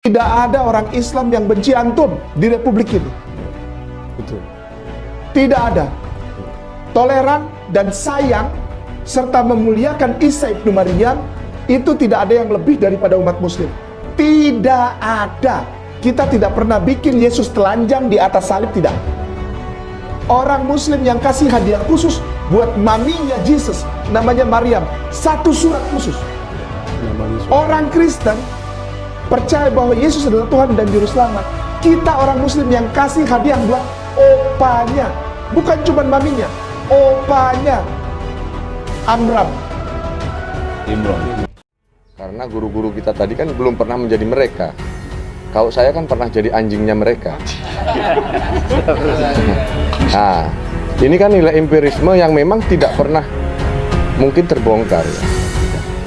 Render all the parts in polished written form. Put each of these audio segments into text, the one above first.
Tidak ada orang Islam yang benci antum di republik ini. Betul. Tidak ada. Toleran dan sayang serta memuliakan Isa ibnu Maryam itu tidak ada yang lebih daripada umat muslim. Tidak ada. Kita tidak pernah bikin Yesus telanjang di atas salib, tidak. Orang muslim yang kasih hadiah khusus buat maminya Jesus, namanya Maryam, satu surat khusus. Orang Kristen percaya bahwa Yesus adalah Tuhan dan Juru Selamat. Kita orang muslim yang kasih hadiah buat opanya, bukan cuma maminya, opanya Imran. Karena guru-guru kita tadi kan belum pernah menjadi mereka. Kalau saya kan pernah jadi anjingnya mereka. Nah, ini kan nilai empirisme yang memang tidak pernah mungkin terbongkar ya.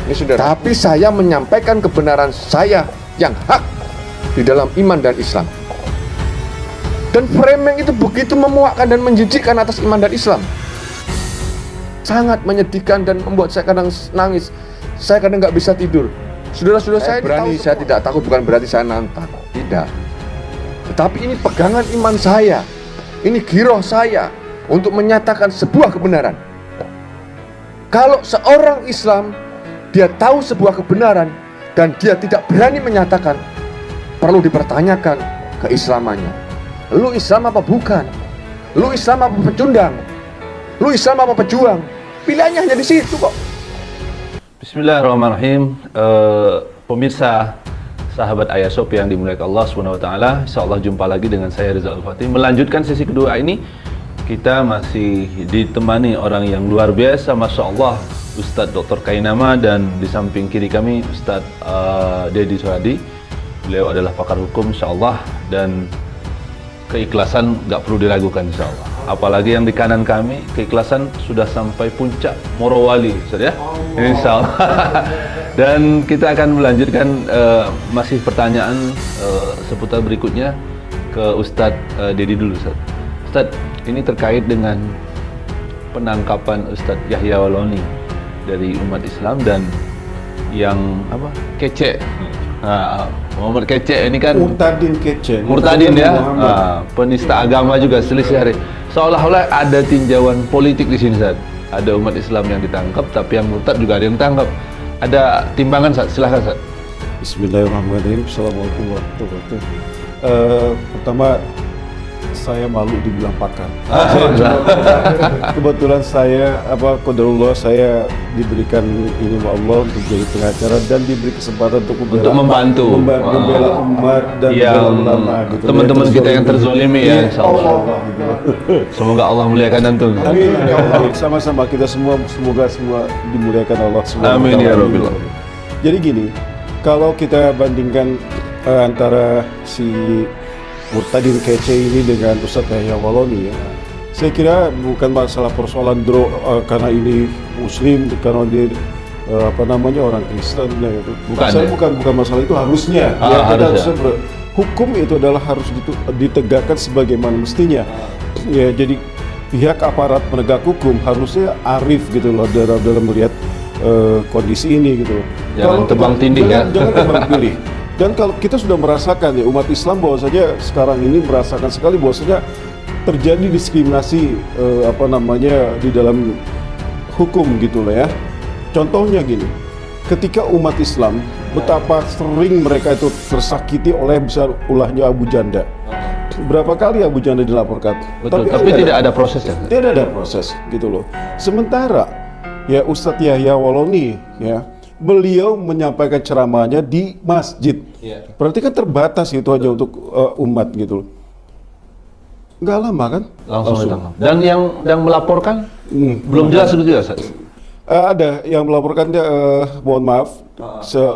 Ini sudah. Tapi saya menyampaikan kebenaran saya yang hak di dalam iman dan Islam. Dan framing itu begitu memuakkan dan menjijikkan atas iman dan Islam. Sangat menyedihkan dan membuat saya kadang nangis. Saya kadang nggak bisa tidur. Saudara-saudara saya berani, saya tidak takut, bukan berarti saya nantang. Tidak. Tetapi ini pegangan iman saya. Ini giroh saya untuk menyatakan sebuah kebenaran. Kalau seorang Islam, dia tahu sebuah kebenaran dan dia tidak berani menyatakan, perlu dipertanyakan keislamannya. Lu Islam apa bukan? Lu Islam apa pecundang? Lu Islam apa pejuang? Pilihannya hanya di situ kok. Bismillahirrahmanirrahim. Pemirsa sahabat Ayasop yang dimuliakan Allah SWT, insyaallah jumpa lagi dengan saya Rizal Al-Fatih. Melanjutkan sesi kedua ini, kita masih ditemani orang yang luar biasa, Masya Allah, Ustadz Dr. Kainama, dan di samping kiri kami Ustadz Deddy Suradi. Beliau adalah pakar hukum insyaallah, dan keikhlasan gak perlu diragukan insyaallah. Apalagi yang di kanan kami, keikhlasan sudah sampai puncak Morowali, Ustaz ya, insyaallah. Dan kita akan melanjutkan masih pertanyaan seputar berikutnya ke Ustadz Deddy dulu, Ustaz. Ustaz, ini terkait dengan penangkapan Ustadz Yahya Waloni dari umat Islam dan yang apa? Kece. Nah, Muhammad Kece ini kan Murtadin Kece. Murtadin ya, penista agama juga, selisih hari. Seolah-olah ada tinjauan politik di sini, Ustaz. Ada umat Islam yang ditangkap, tapi yang murtad juga ada yang ditangkap. Ada timbangan, Ustaz. Silahkan, Ustaz. Bismillahirrahmanirrahim. Assalamualaikum warahmatullahi wabarakatuh. Pertama, saya malu dibilang pakar. Kebetulan saya qadarullah, saya diberikan ini oleh Allah untuk jadi pengacara dan diberi kesempatan untuk membantu membela umat dan yang ulama gitu. Teman-teman kita yang terzolimi ya, insyaallah. Semoga Allah muliakan antum. Amin ya Allah. Sama-sama kita semua, semoga semua dimuliakan Allah Subhanahu wa Amin ya taala. Rabbil. Jadi gini, kalau kita bandingkan antara si Murtadin Kece ini dengan Ustadz Yahya Waloni ya, saya kira bukan masalah persoalan karena ini Muslim, karena dia orang Kristen gitu. Bukan masalah itu harusnya. Harusnya hukum itu adalah harus ditegakkan sebagaimana mestinya. Ya, jadi pihak aparat penegak hukum harusnya arif gitu loh dalam melihat kondisi ini gitu. Jangan tebang tindih ya. Jangan tebang pilih. Dan kalau kita sudah merasakan ya, umat Islam bahwasanya sekarang ini merasakan sekali bahwasanya terjadi diskriminasi di dalam hukum gitu lah ya. Contohnya gini, ketika umat Islam betapa sering mereka itu tersakiti oleh besar ulahnya Abu Janda. Berapa kali Abu Janda dilaporkan? Betul, tapi tidak ada prosesnya. Tidak ada proses gitu loh. Sementara ya Ustadz Yahya Waloni ya, beliau menyampaikan ceramahnya di masjid. Berarti kan terbatas itu hanya untuk umat gitu loh. Nggak lama kan? Langsung ditangkap. Dan yang melaporkan belum jelas itu juga, Ustaz. Ada yang melaporkan dia, mohon maaf,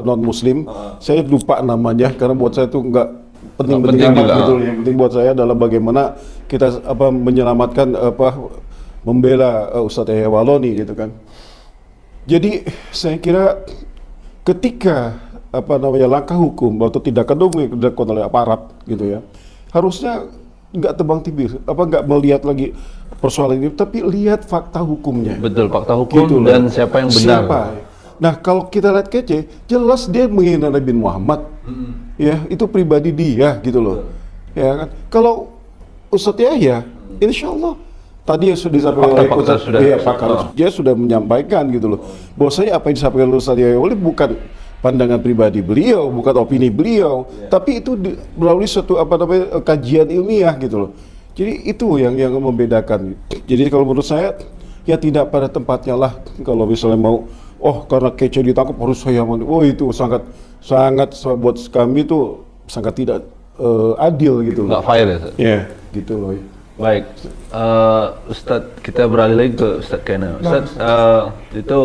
non Muslim. Saya lupa namanya karena buat saya itu nggak penting amat gitu. Yang penting buat saya adalah bagaimana kita menyelamatkan membela Ustadz Yahya Waloni gitu kan. Jadi saya kira ketika langkah hukum atau tindakan yang dilakukan oleh aparat gitu ya, harusnya nggak tebang tibir, nggak melihat lagi persoalan ini, tapi lihat fakta hukumnya. Betul, fakta hukum gitu, dan siapa yang benar. Nah kalau kita lihat Kece, jelas dia menghina Nabi Muhammad. ya itu pribadi dia gitu loh. Ya kan. Kalau Ustadz Yahya, insya Allah tadi yang sudah disampaikan oleh Ustadz dia sudah menyampaikan gitu loh. Bahwasanya apa yang disampaikan oleh Ustadz Yahya bukan pandangan pribadi beliau, bukan opini beliau, tapi itu melalui suatu kajian ilmiah gitu loh. Jadi itu yang membedakan. Jadi kalau menurut saya ya tidak pada tempatnya lah kalau misalnya mau karena Kece ditangkap harus saya itu sangat buat kami itu sangat tidak adil gitu loh. Nggak fair ya, Ustaz? Ya, gitu loh. Baik, Ustadz, kita beralih lagi ke Ustadz Kena. Ustadz, itu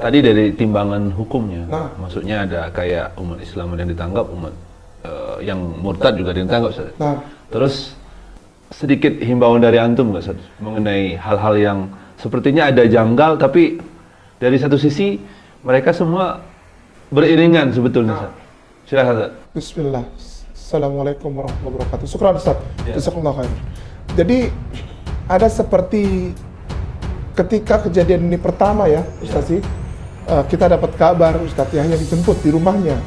tadi dari timbangan hukumnya, maksudnya ada kayak umat Islam yang ditangkap, umat yang murtad juga ditangkap, Ustadz. Terus sedikit himbauan dari antum nggak, Ustadz, mengenai hal-hal yang sepertinya ada janggal, tapi dari satu sisi mereka semua beriringan sebetulnya, Ustadz. Silakan, Ustadz. Bismillah. Assalamualaikum warahmatullahi wabarakatuh. Syukran Ustaz. Jazakallahu khair. Jadi ada seperti ketika kejadian ini pertama ya Ustaz sih, kita dapat kabar Ustaz Yahya dijemput di rumahnya.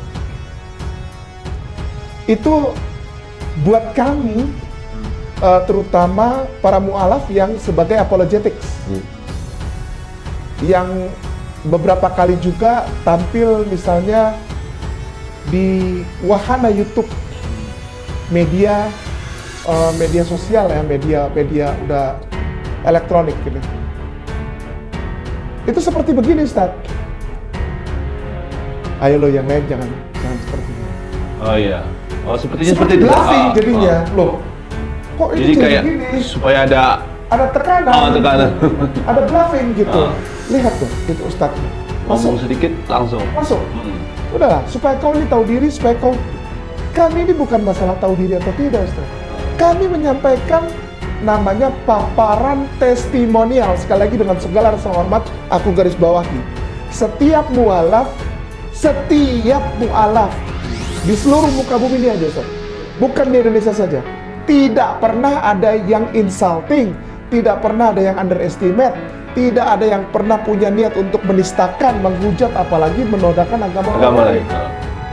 Itu buat kami terutama para mu'alaf yang sebagai apologetics, yang beberapa kali juga tampil misalnya di wahana YouTube, media sosial ya, media udah elektronik gitu. Itu seperti begini, Ustaz. Ayo lo yang lain jangan seperti ini. Oh iya. Oh sepertinya seperti itu. Bluffing jadinya. Loh, kok ini jadi kayak begini? supaya ada Tekanan. tekanan. Ada bluffing gitu. Lihat tuh, itu Ustaz. Ngomong sedikit langsung. Masuk. Udahlah, supaya kau ini tahu diri, supaya kami ini bukan masalah tahu diri atau tidak, Ustaz. Kami menyampaikan namanya paparan testimonial. Sekali lagi dengan segala rasa hormat, aku garis bawahi. Setiap mu'alaf di seluruh muka bumi ini aja, Ustaz. Bukan di Indonesia saja. Tidak pernah ada yang insulting, tidak pernah ada yang underestimate, tidak ada yang pernah punya niat untuk menistakan, menghujat, apalagi menodaikan agama lain.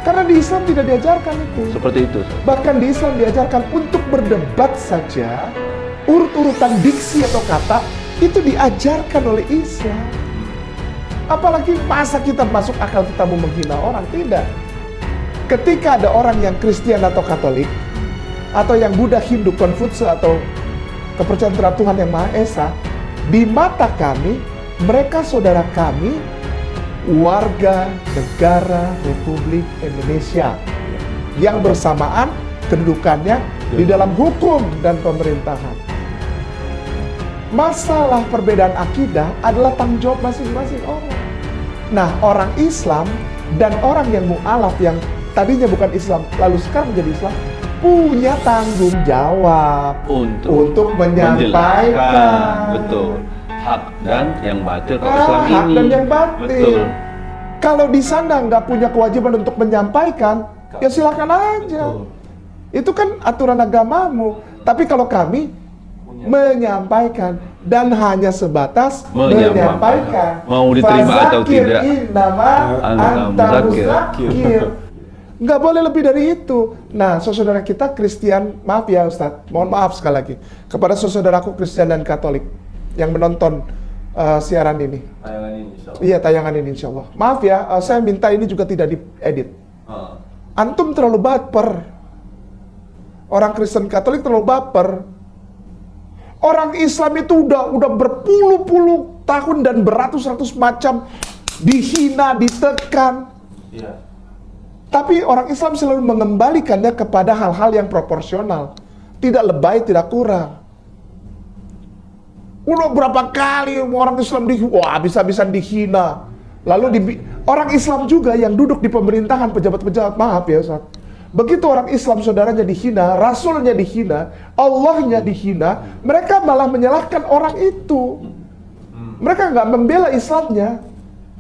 Karena di Islam tidak diajarkan itu. Seperti itu. Bahkan di Islam diajarkan untuk berdebat saja, urut-urutan diksi atau kata itu diajarkan oleh Islam. Apalagi masa kita masuk akal kita mau menghina orang, tidak. Ketika ada orang yang Kristen atau Katolik, atau yang Buddha, Hindu, Konfutse, atau kepercayaan terhadap Tuhan yang Maha Esa, di mata kami, mereka saudara kami, warga negara Republik Indonesia, yang bersamaan kedudukannya di dalam hukum dan pemerintahan. Masalah perbedaan akidah adalah tanggung jawab masing-masing orang. Nah, orang Islam dan orang yang mu'alaf yang tadinya bukan Islam, lalu sekarang menjadi Islam, punya tanggung jawab untuk menyampaikan. Betul. Hak dan yang batil kalau Islam ini. Hak dan yang batil. Betul. Kalau di sana nggak punya kewajiban untuk menyampaikan, ya silakan aja. Betul. Itu kan aturan agamamu. Tapi kalau kami menyampaikan dan hanya sebatas menyampaikan. Mau diterima atau tidak. Innama anta muzakir. Nggak boleh lebih dari itu. Nah, saudara kita Kristen, maaf ya Ustadz, mohon maaf sekali lagi kepada saudaraku Kristen dan Katolik yang menonton siaran ini. Tayangan ini, insyaallah. Iya, tayangan ini insyaallah. Maaf ya, saya minta ini juga tidak diedit. Antum terlalu baper. Orang Kristen Katolik terlalu baper. Orang Islam itu udah berpuluh-puluh tahun dan beratus-ratus macam dihina, ditekan. Iya. Tapi orang Islam selalu mengembalikannya kepada hal-hal yang proporsional. Tidak lebay, tidak kurang. Udah berapa kali orang Islam habis-habisan dihina. Lalu orang Islam juga yang duduk di pemerintahan, pejabat-pejabat, maaf ya Ustaz. Begitu orang Islam saudaranya dihina, Rasulnya dihina, Allahnya dihina, mereka malah menyalahkan orang itu. Mereka nggak membela Islamnya.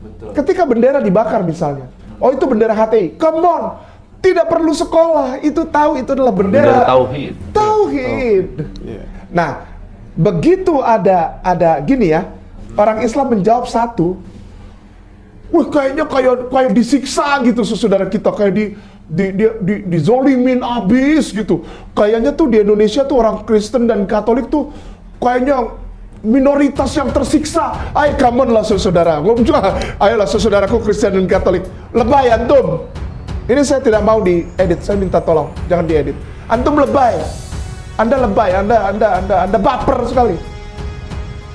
Betul. Ketika bendera dibakar misalnya, oh itu bendera HTI, come on, tidak perlu sekolah, itu tahu itu adalah bendera tauhid. Tauhid. Nah, begitu ada gini ya, orang Islam menjawab satu, Wah, kayaknya kayak disiksa gitu saudara kita, kayak dizolimin abis gitu. Kayaknya tuh di Indonesia tuh orang Kristen dan Katolik tuh kayaknya minoritas yang tersiksa. Ayo come on lah saudara. Ayolah saudaraku Kristen dan Katolik. Lebay antum. Ini saya tidak mau diedit, saya minta tolong jangan diedit. Antum lebay. Anda lebay, Anda baper sekali.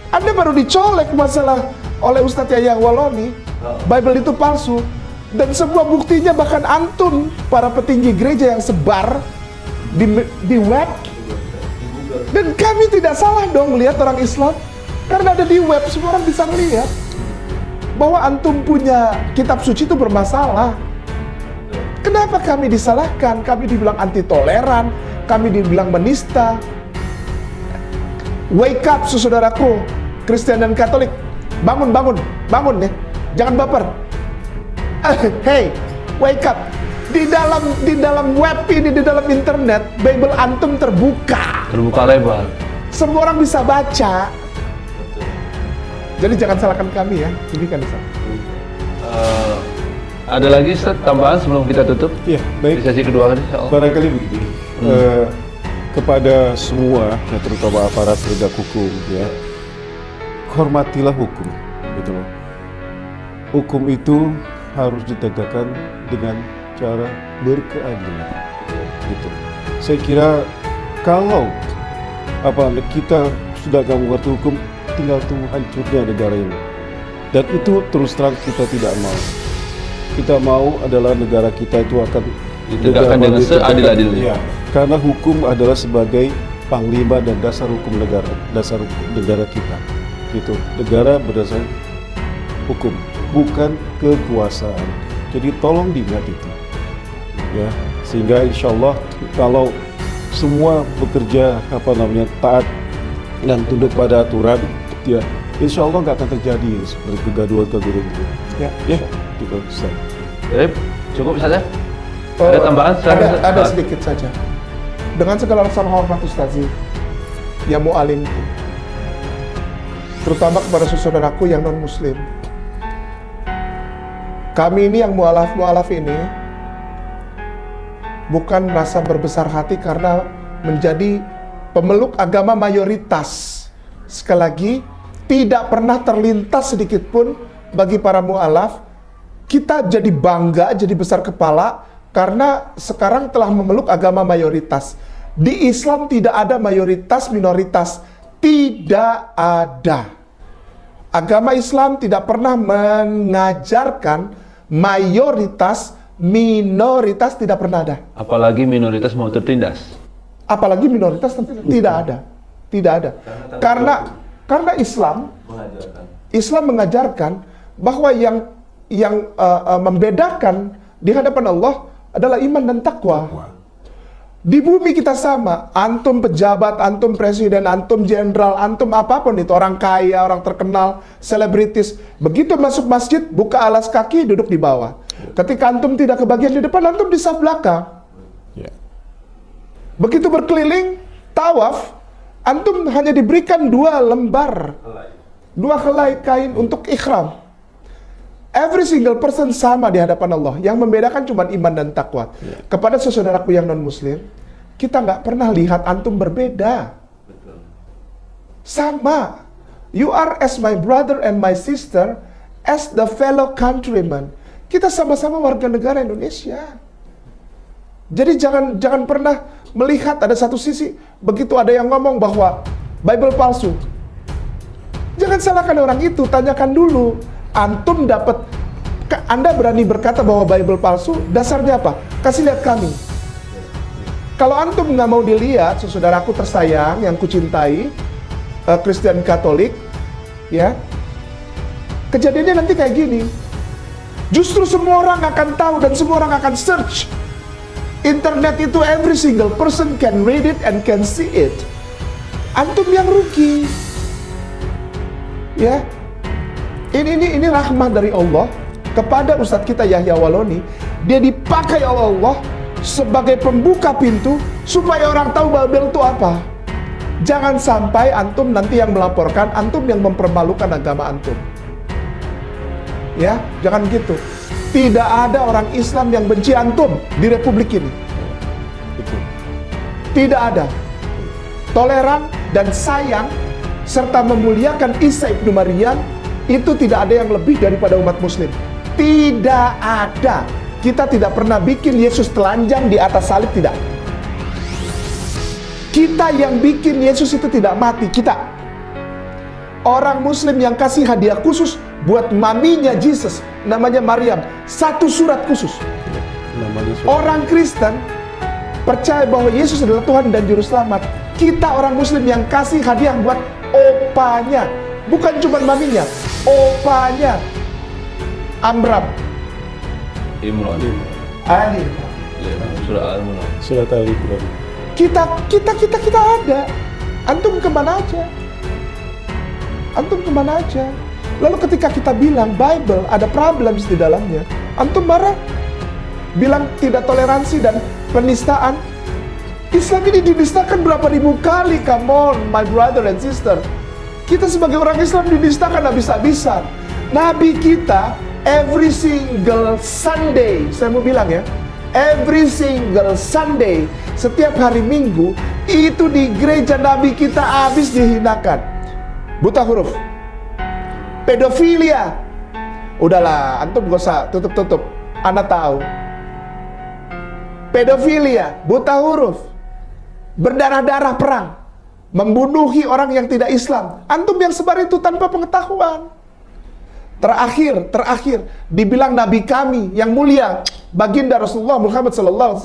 Anda baru dicolek masalah oleh Ustadz Yahya Waloni, Bible itu palsu. Dan sebuah buktinya bahkan antum, para petinggi gereja yang sebar di web. Dan kami tidak salah dong melihat orang Islam, karena ada di web, semua orang bisa melihat bahwa antum punya kitab suci itu bermasalah. Kenapa kami disalahkan? Kami dibilang anti toleran, kami dibilang menista. Wake up saudaraku, Kristen dan Katolik. Bangun deh. Jangan baper. Hey, wake up. Di dalam web ini, di dalam internet, Bible antum terbuka lebar. Semua orang bisa baca. Jadi jangan salahkan kami ya. Demikian Ustaz. Ada lagi Ustaz, tambahan sebelum kita tutup? Ya, baik. Di sesi kedua ini, insyaallah. Barangkali begini, kepada semua, ya, terutama aparat penegak hukum, ya, hormatilah hukum, gitu loh. Hukum itu harus ditegakkan dengan cara berkeadilan, gitu. Saya kira kalau kita sudah gak mengerti hukum, tinggal tunggu hancurnya negara ini. Dan itu terus terang kita tidak mau. Kita mau adalah negara kita itu akan ditegakkan dengan seadil-adilnya. Ya, karena hukum adalah sebagai panglima dan dasar hukum negara, dasar hukum negara kita. Gitu. Negara berdasarkan hukum, bukan kekuasaan. Jadi tolong diingat itu. Ya, sehingga insya Allah kalau semua bekerja taat dan tunduk pada aturan, ya insya Allah nggak akan terjadi seperti kegaduhan itu. Ya, gitu. Cukup saja. Ada tambahan? Ada sedikit saja. Dengan segala rasa hormat Ustazi, ya mu'alim, terutama kepada saudaraku yang non Muslim. Kami ini yang mu'alaf ini bukan merasa berbesar hati karena menjadi pemeluk agama mayoritas. Sekali lagi, tidak pernah terlintas sedikit pun bagi para mu'alaf kita jadi bangga, jadi besar kepala karena sekarang telah memeluk agama mayoritas. Di Islam tidak ada mayoritas minoritas, tidak ada. Agama Islam tidak pernah mengajarkan mayoritas minoritas, tidak pernah ada. Apalagi minoritas mau tertindas. Apalagi minoritas tidak ada. Tidak ada. Karena Islam mengajarkan bahwa yang membedakan di hadapan Allah adalah iman dan takwa. Di bumi kita sama, antum pejabat, antum presiden, antum jenderal, antum apapun itu, orang kaya, orang terkenal, selebritis. Begitu masuk masjid, buka alas kaki, duduk di bawah. Ketika antum tidak kebagian di depan, antum di saf belakang. Begitu berkeliling, tawaf, antum hanya diberikan 2 lembar, 2 helai kain untuk ikhram. Every single person sama di hadapan Allah. Yang membedakan cuma iman dan takwa. Kepada saudaraku yang non-Muslim, kita nggak pernah lihat antum berbeda. Sama. You are as my brother and my sister, as the fellow countrymen. Kita sama-sama warga negara Indonesia. Jadi jangan pernah melihat ada satu sisi, begitu ada yang ngomong bahwa Bible palsu. Jangan salahkan orang itu, tanyakan dulu. Antum dapat, Anda berani berkata bahwa Bible palsu, dasarnya apa? Kasih lihat kami. Kalau antum nggak mau dilihat, saudaraku tersayang yang kucintai, Kristen Katolik, ya, kejadiannya nanti kayak gini. Justru semua orang akan tahu dan semua orang akan search. Internet itu every single person can read it and can see it. Antum yang rugi, ya. Ini rahmat dari Allah kepada Ustadz kita Yahya Waloni. Dia dipakai oleh Allah sebagai pembuka pintu supaya orang tahu Bible itu apa. Jangan sampai antum nanti yang melaporkan, antum yang mempermalukan agama antum. Ya, jangan gitu. Tidak ada orang Islam yang benci antum di republik ini. Tidak ada. Toleran dan sayang serta memuliakan Isa ibnu Maryam itu tidak ada yang lebih daripada umat muslim. Tidak ada. Kita tidak pernah bikin Yesus telanjang di atas salib, tidak. Kita yang bikin Yesus itu tidak mati, kita. Orang muslim yang kasih hadiah khusus buat maminya Jesus, namanya Maryam, satu surat khusus. Orang Kristen percaya bahwa Yesus adalah Tuhan dan Juru Selamat. Kita orang muslim yang kasih hadiah buat opanya, bukan cuma maminya, opanya. Amram, Imran, Ali. surah Al-Mulk. Surat Al-Imran. Kita ada. Antum kemana aja? Antum kemana aja? Lalu ketika kita bilang Bible ada problems di dalamnya, antum marah. Bilang tidak toleransi dan penistaan. Islam ini dinistakan berapa ribu kali? Come on, my brother and sister. Kita sebagai orang Islam dinistakan habis-habisan. Nabi kita every single Sunday, saya mau bilang ya, every single Sunday, setiap hari Minggu, itu di gereja Nabi kita habis dihinakan. Buta huruf, pedofilia. Udahlah, antum gak usah tutup-tutup. Anda tahu. Pedofilia, buta huruf, berdarah-darah perang, membunuhi orang yang tidak Islam. Antum yang sebar itu tanpa pengetahuan. Terakhir dibilang Nabi kami yang mulia, baginda Rasulullah Muhammad SAW,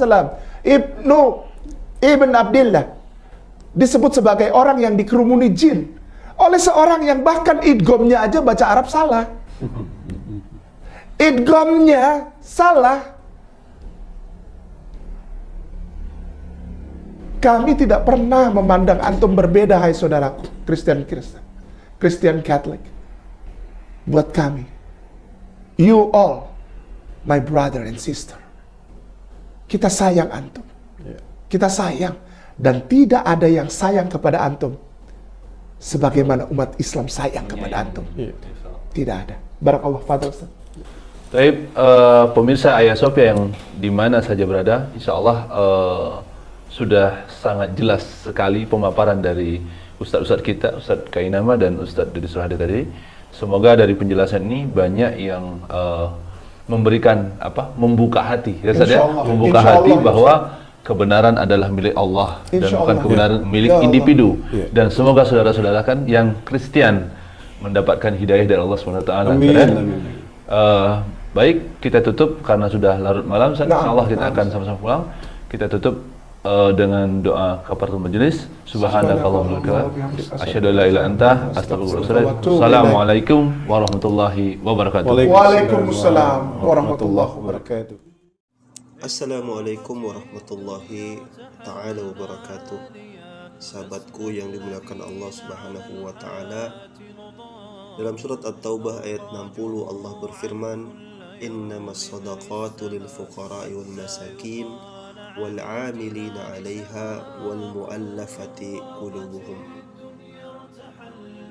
Ibn Abdillah, disebut sebagai orang yang dikerumuni jin oleh seorang yang bahkan idghamnya aja baca Arab salah. Idghamnya salah. Kami tidak pernah memandang antum berbeda, hai saudaraku, Kristen Catholic. Buat kami, you all, my brother and sister. Kita sayang antum. Kita sayang. Dan tidak ada yang sayang kepada antum sebagaimana umat Islam sayang kepada antum. Tidak ada. Barakallah, Fadl Ustaz. Taib, pemirsa Ayah Sofia yang di mana saja berada, insya Allah sudah sangat jelas sekali pemaparan dari Ustadz kita, Ustadz Kainama dan Ustadz Didi Surhadi tadi. Semoga dari penjelasan ini banyak yang memberikan membuka hati, ya Ustadz ya, membuka hati bahwa kebenaran adalah milik Allah dan bukan kebenaran milik individu. Dan semoga saudara-saudara kan yang Kristen mendapatkan hidayah dari Allah SWT. Amin. Baik, kita tutup karena sudah larut malam. Insyaallah kita akan sama-sama pulang. Kita tutup dengan doa kafaratul majelis. Subhanakallahumma wa bihamdika asyhadu an la ilaha illa anta astaghfiruka wa atubu ilaik. Assalamualaikum warahmatullahi wabarakatuh. Waalaikumsalam warahmatullahi wabarakatuh. Assalamualaikum warahmatullahi ta'ala wabarakatuh. Sahabatku yang dimuliakan Allah Subhanahu wa ta'ala, dalam surat At-Taubah ayat 60 Allah berfirman, innamas shadaqatu lil fuqara'i wal masakin wal 'amilina 'alaiha wal mu'allafati qulubuhum.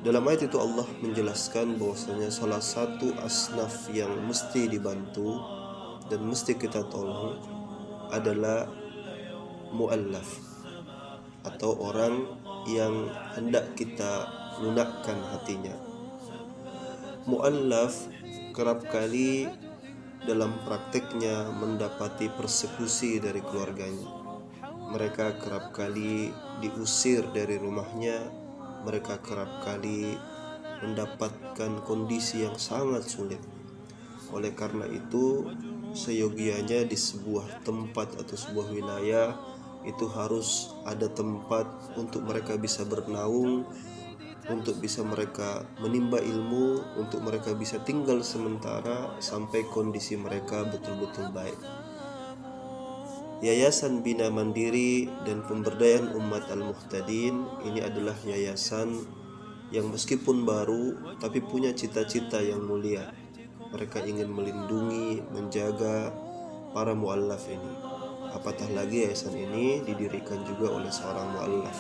Dalam ayat itu Allah menjelaskan bahwasanya salah satu asnaf yang mesti dibantu dan mesti kita tolong adalah mu'allaf, atau orang yang hendak kita lunakkan hatinya. Mu'allaf kerap kali dalam prakteknya mendapati persekusi dari keluarganya. Mereka kerap kali diusir dari rumahnya. Mereka kerap kali mendapatkan kondisi yang sangat sulit. Oleh karena itu, seyogianya di sebuah tempat atau sebuah wilayah itu harus ada tempat untuk mereka bisa bernaung, untuk bisa mereka menimba ilmu, untuk mereka bisa tinggal sementara sampai kondisi mereka betul-betul baik. Yayasan Bina Mandiri dan Pemberdayaan Umat Al-Muhtadin ini adalah yayasan yang meskipun baru tapi punya cita-cita yang mulia. Mereka ingin melindungi, menjaga para mu'allaf ini. Apatah lagi yayasan ini didirikan juga oleh seorang mu'allaf.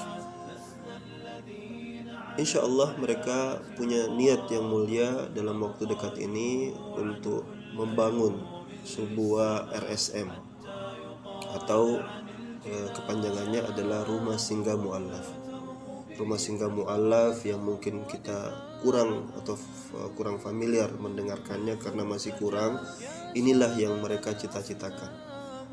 insya Allah mereka punya niat yang mulia dalam waktu dekat ini untuk membangun sebuah RSM atau kepanjangannya adalah Rumah Singgah Mu'allaf. Rumah Singgah Mu'allaf yang mungkin kita kurang familiar mendengarkannya karena masih kurang. Inilah yang mereka cita-citakan.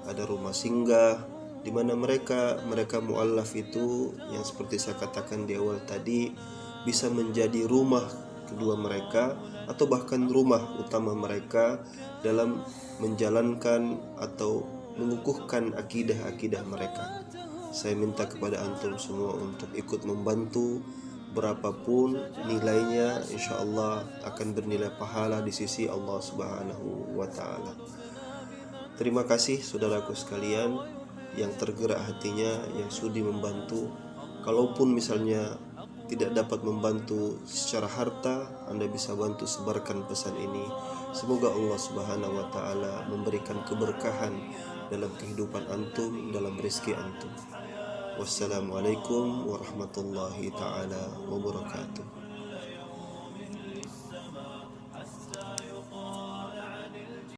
Ada rumah singgah di mana mereka mu'allaf itu yang seperti saya katakan di awal tadi bisa menjadi rumah kedua mereka atau bahkan rumah utama mereka dalam menjalankan atau mengukuhkan akidah-akidah mereka. Saya minta kepada antum semua untuk ikut membantu, berapapun nilainya insya Allah akan bernilai pahala di sisi Allah Subhanahu wa Ta'ala. Terima kasih saudaraku sekalian yang tergerak hatinya, yang sudi membantu. Kalaupun misalnya tidak dapat membantu secara harta, Anda bisa bantu sebarkan pesan ini. Semoga Allah Subhanahu wa Ta'ala memberikan keberkahan dalam kehidupan antum, dalam rezeki antum. Wassalamualaikum warahmatullahi ta'ala wabarakatuh.